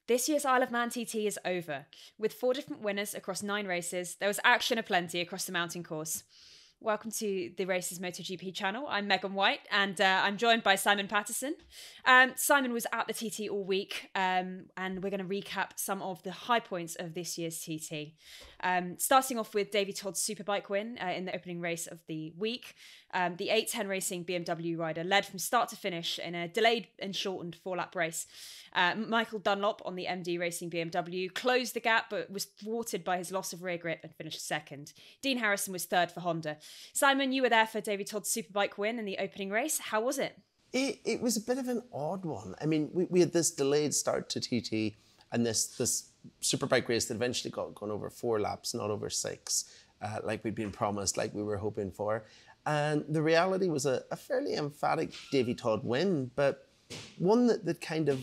This year's Isle of Man TT is over. With 4 different winners across 9 races, there was action aplenty across the mountain course. Welcome to the Races MotoGP channel. I'm Megan White, and I'm joined by Simon Patterson. Simon was at the TT all week, and we're going to recap some of the high points of this year's TT. Starting off with Davey Todd's Superbike win in the opening race of the week. The 810 Racing BMW rider led from start to finish in a delayed and shortened 4-lap race. Michael Dunlop on the MD Racing BMW closed the gap, but was thwarted by his loss of rear grip and finished second. Dean Harrison was third for Honda. Simon, you were there for Davey Todd's Superbike win in the opening race. How was it? It was a bit of an odd one. I mean, we had this delayed start to TT and this Superbike race that eventually got gone over 4 laps, not over 6, like we'd been promised, like we were hoping for. And the reality was a fairly emphatic Davey Todd win, but one that kind of,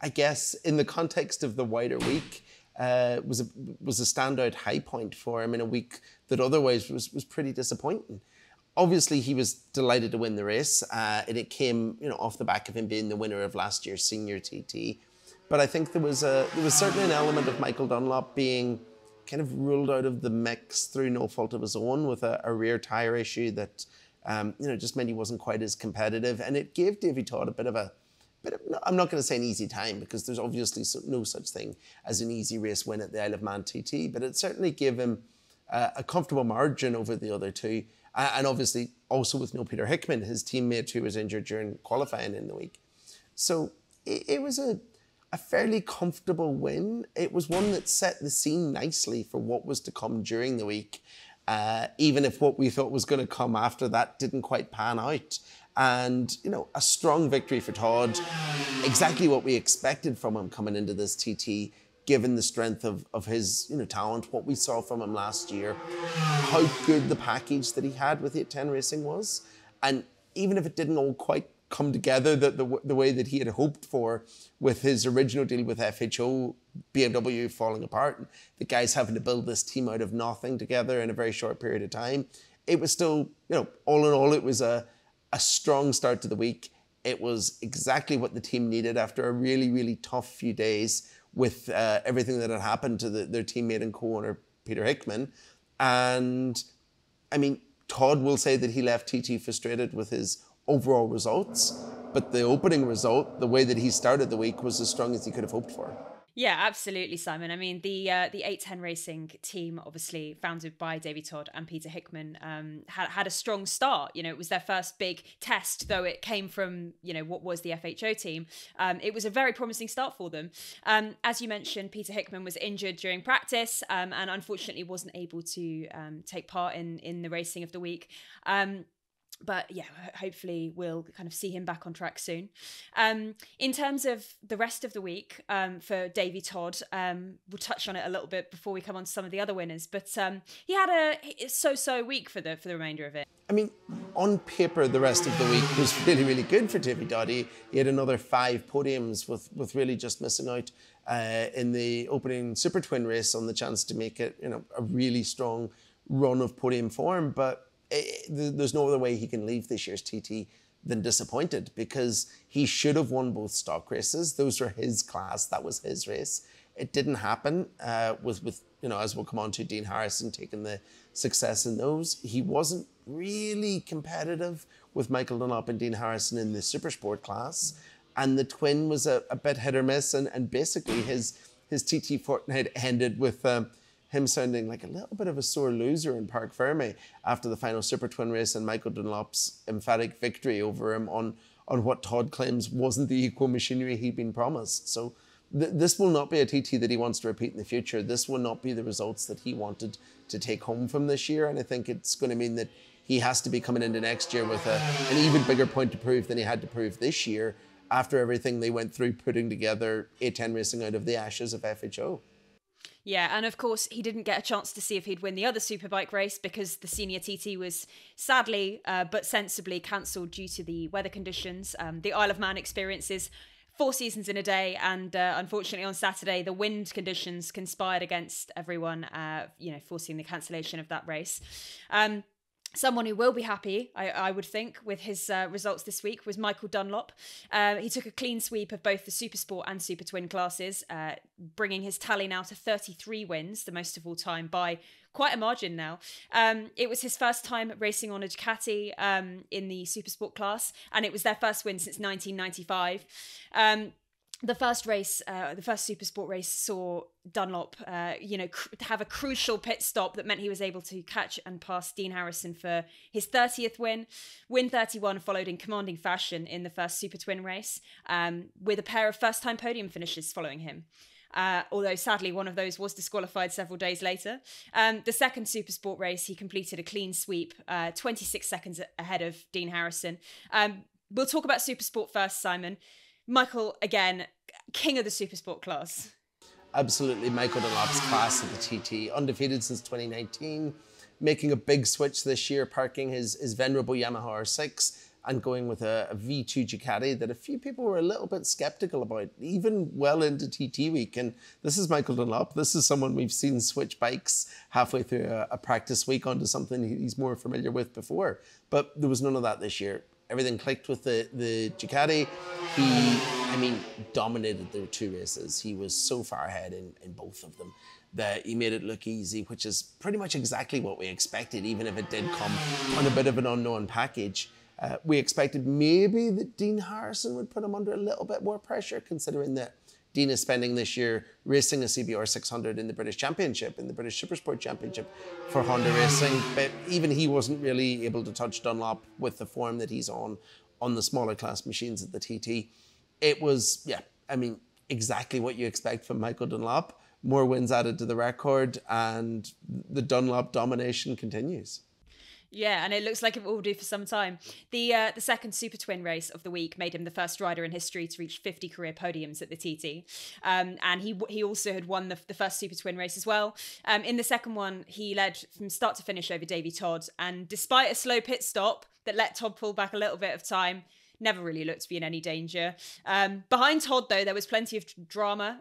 I guess, in the context of the wider week, was a standout high point for him in a week that otherwise was pretty disappointing. Obviously, he was delighted to win the race, and it came, off the back of him being the winner of last year's senior TT. But I think there was certainly an element of Michael Dunlop being kind of ruled out of the mix through no fault of his own with a rear tyre issue that, just meant he wasn't quite as competitive, and it gave Davey Todd a bit of, I'm not going to say an easy time, because there's obviously no such thing as an easy race win at the Isle of Man TT, but it certainly gave him a comfortable margin over the other two. And obviously also with no Peter Hickman, his teammate who was injured during qualifying in the week. So it was a fairly comfortable win. It was one that set the scene nicely for what was to come during the week, even if what we thought was going to come after that didn't quite pan out. And, a strong victory for Todd, exactly what we expected from him coming into this TT, given the strength of his talent, what we saw from him last year, how good the package that he had with 810 Racing was. And even if it didn't all quite come together the way that he had hoped for with his original deal with FHO, BMW falling apart, and the guys having to build this team out of nothing together in a very short period of time, it was still, all in all, it was a strong start to the week. It was exactly what the team needed after a really, really tough few days with everything that had happened to their teammate and co-owner, Peter Hickman. And, I mean, Todd will say that he left TT frustrated with his overall results, but the opening result, the way that he started the week, was as strong as he could have hoped for. Yeah, absolutely, Simon. I mean, the 810 Racing team, obviously founded by Davey Todd and Peter Hickman, had a strong start. It was their first big test, though it came from, what was the FHO team. It was a very promising start for them. As you mentioned, Peter Hickman was injured during practice and unfortunately wasn't able to take part in the racing of the week. But yeah, hopefully we'll kind of see him back on track soon. In terms of the rest of the week for Davey Todd, we'll touch on it a little bit before we come on to some of the other winners. But he had a so-so week for the remainder of it. I mean, on paper, the rest of the week was really, really good for Davey Todd. He had another 5 podiums with really just missing out in the opening Super Twin race on the chance to make it, a really strong run of podium form. But there's no other way he can leave this year's TT than disappointed, because he should have won both stock races. Those were his class. That was his race. It didn't happen with as we'll come on to, Dean Harrison taking the success in those. He wasn't really competitive with Michael Dunlop and Dean Harrison in the super sport class. And the twin was a bit hit or miss. And basically his TT fortnight ended with him sounding like a little bit of a sore loser in Parc Ferme after the final Super Twin race and Michael Dunlop's emphatic victory over him on what Todd claims wasn't the equal machinery he'd been promised. So this will not be a TT that he wants to repeat in the future. This will not be the results that he wanted to take home from this year. And I think it's going to mean that he has to be coming into next year with an even bigger point to prove than he had to prove this year after everything they went through putting together 810 Racing out of the ashes of FHO. Yeah, and of course, he didn't get a chance to see if he'd win the other Superbike race because the senior TT was sadly but sensibly cancelled due to the weather conditions. The Isle of Man experiences 4 seasons in a day, and unfortunately on Saturday, the wind conditions conspired against everyone, forcing the cancellation of that race. Someone who will be happy, I would think, with his results this week was Michael Dunlop. He took a clean sweep of both the Super Sport and Super Twin classes, bringing his tally now to 33 wins, the most of all time, by quite a margin now. It was his first time racing on a Ducati in the Super Sport class, and it was their first win since 1995. The first race, the first Super Sport race, saw Dunlop, have a crucial pit stop that meant he was able to catch and pass Dean Harrison for his 30th win. Win 31 followed in commanding fashion in the first Super Twin race, with a pair of first-time podium finishes following him. Although sadly one of those was disqualified several days later. The second Super Sport race, he completed a clean sweep, 26 seconds ahead of Dean Harrison. We'll talk about Super Sport first, Simon. Michael, again, king of the Super Sport class. Absolutely, Michael Dunlop's class of the TT, undefeated since 2019, making a big switch this year, parking his venerable Yamaha R6 and going with a V2 Ducati that a few people were a little bit skeptical about, even well into TT week. And this is Michael Dunlop. This is someone we've seen switch bikes halfway through a practice week onto something he's more familiar with before. But there was none of that this year. Everything clicked with the Ducati. He, dominated the two races. He was so far ahead in both of them that he made it look easy, which is pretty much exactly what we expected, even if it did come on a bit of an unknown package. We expected maybe that Dean Harrison would put him under a little bit more pressure, considering that Dean is spending this year racing a CBR 600 in the British Championship, in the British Supersport Championship for Honda Racing. But even he wasn't really able to touch Dunlop with the form that he's on the smaller class machines at the TT. It was, exactly what you expect from Michael Dunlop. More wins added to the record, and the Dunlop domination continues. Yeah, and it looks like it will do for some time. The second Super Twin race of the week made him the first rider in history to reach 50 career podiums at the TT. And he also had won the first Super Twin race as well. In the second one, he led from start to finish over Davey Todd. And despite a slow pit stop that let Todd pull back a little bit of time, never really looked to be in any danger. Behind Todd, though, there was plenty of drama.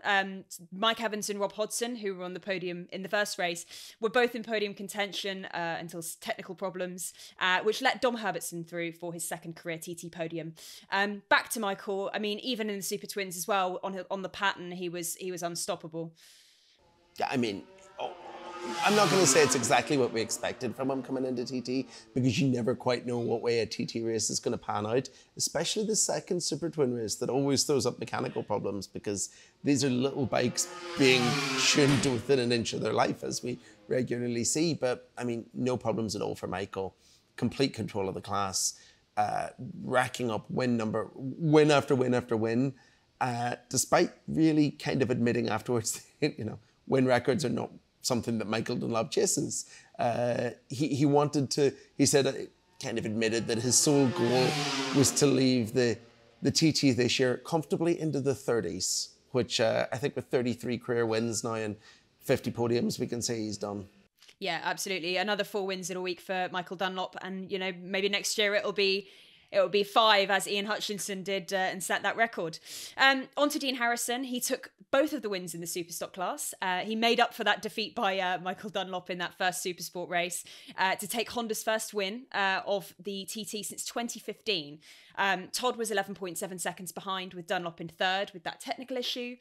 Mike Evans and Rob Hodson, who were on the podium in the first race, were both in podium contention until technical problems, which let Dom Herbertson through for his second career TT podium. Back to Michael. Even in the Super Twins as well, on the pattern, he was unstoppable. Yeah, I'm not going to say it's exactly what we expected from him coming into TT, because you never quite know what way a TT race is going to pan out, especially the second Super Twin race that always throws up mechanical problems, because these are little bikes being tuned to within an inch of their life, as we regularly see. But, no problems at all for Michael. Complete control of the class, racking up win after win after win, despite really kind of admitting afterwards, win records are not something that Michael Dunlop chases. He said, kind of admitted that his sole goal was to leave the TT this year comfortably into the 30s, which I think with 33 career wins now and 50 podiums, we can say he's done. Yeah, absolutely. Another 4 wins in a week for Michael Dunlop. And, maybe next year it'll be 5, as Ian Hutchinson did and set that record. On to Dean Harrison. He took both of the wins in the Superstock class. He made up for that defeat by Michael Dunlop in that first Supersport race to take Honda's first win of the TT since 2015. Todd was 11.7 seconds behind, with Dunlop in third with that technical issue.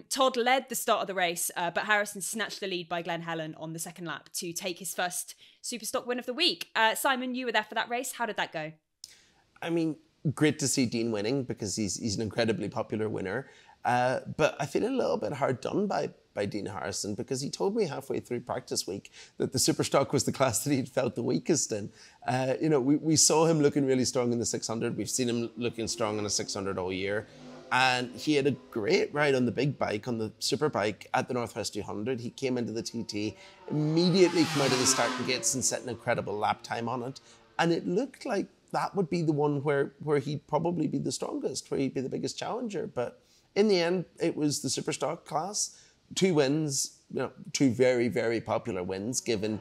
Todd led the start of the race, but Harrison snatched the lead by Glenn Helen on the second lap to take his first Superstock win of the week. Simon, you were there for that race. How did that go? Great to see Dean winning, because he's an incredibly popular winner. But I feel a little bit hard done by Dean Harrison, because he told me halfway through practice week that the Superstock was the class that he'd felt the weakest in. We saw him looking really strong in the 600. We've seen him looking strong in a 600 all year. And he had a great ride on the big bike, on the super bike at the Northwest 200. He came into the TT, immediately came out of the starting gates and set an incredible lap time on it. And it looked like that would be the one where he'd probably be the strongest, where he'd be the biggest challenger. But in the end, it was the Superstock class. 2 wins, 2 very, very popular wins, given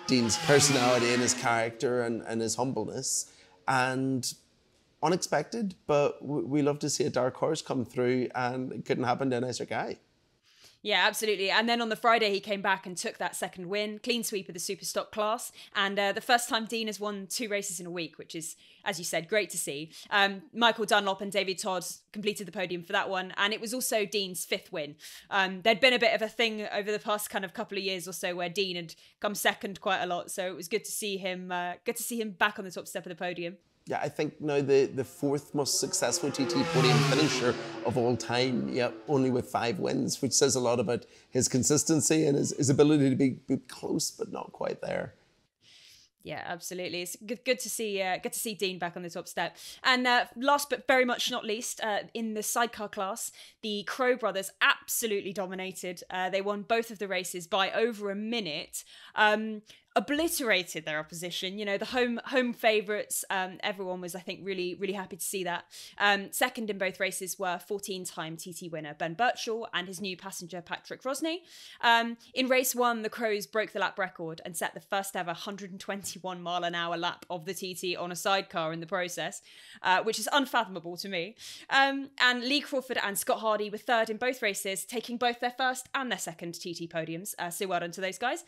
Dean's personality and his character and his humbleness. And unexpected, but we love to see a dark horse come through, and it couldn't happen to a nicer guy. Yeah, absolutely. And then on the Friday, he came back and took that second win, clean sweep of the super stock class. And the first time Dean has won 2 races in a week, which is, as you said, great to see. Michael Dunlop and Davey Todd completed the podium for that one. And it was also Dean's 5th win. There'd been a bit of a thing over the past kind of couple of years or so where Dean had come second quite a lot. So it was good to see him back on the top step of the podium. Yeah, I think now the 4th most successful TT podium finisher of all time, yeah, only with 5 wins, which says a lot about his consistency and his ability to be close but not quite there. Yeah, absolutely. It's good to see Dean back on the top step. And last but very much not least, in the sidecar class, the Crowe brothers absolutely dominated. They won both of the races by over a minute. Obliterated their opposition. You know, the home favourites. Everyone was, I think, really happy to see that. Second in both races were 14-time TT winner Ben Birchall and his new passenger Patrick Rosney. In race 1, the Crowes broke the lap record and set the first ever 121-mile-an-hour lap of the TT on a sidecar in the process, which is unfathomable to me. And Lee Crawford and Scott Hardy were third in both races, taking both their first and their second TT podiums. So well done to those guys.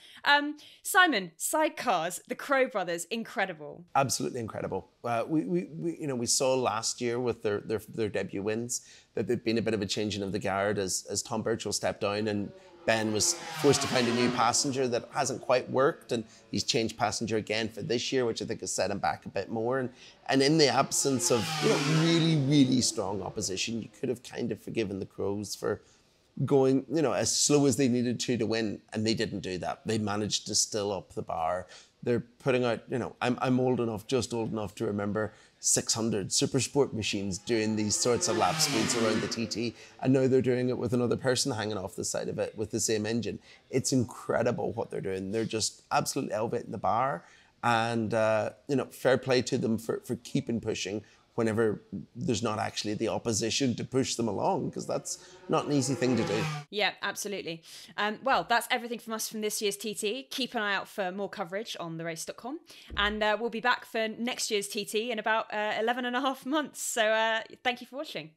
Simon, sidecars, the Crowe brothers, incredible. Absolutely incredible. We saw last year with their debut wins that there'd been a bit of a changing of the guard as Tom Birchall stepped down and Ben was forced to find a new passenger that hasn't quite worked, and he's changed passenger again for this year, which I think has set him back a bit more. And in the absence of really strong opposition, you could have kind of forgiven the Crowes for going, as slow as they needed to win, and they didn't do that. They managed to still up the bar. They're putting out, I'm just old enough to remember 600 super sport machines doing these sorts of lap speeds around the TT, and now they're doing it with another person hanging off the side of it with the same engine. It's incredible what they're doing. They're just absolutely elevating the bar, and fair play to them for keeping pushing whenever there's not actually the opposition to push them along, because that's not an easy thing to do. Yeah, absolutely. Well, that's everything from us from this year's TT. Keep an eye out for more coverage on therace.com. And we'll be back for next year's TT in about 11 and a half months. So thank you for watching.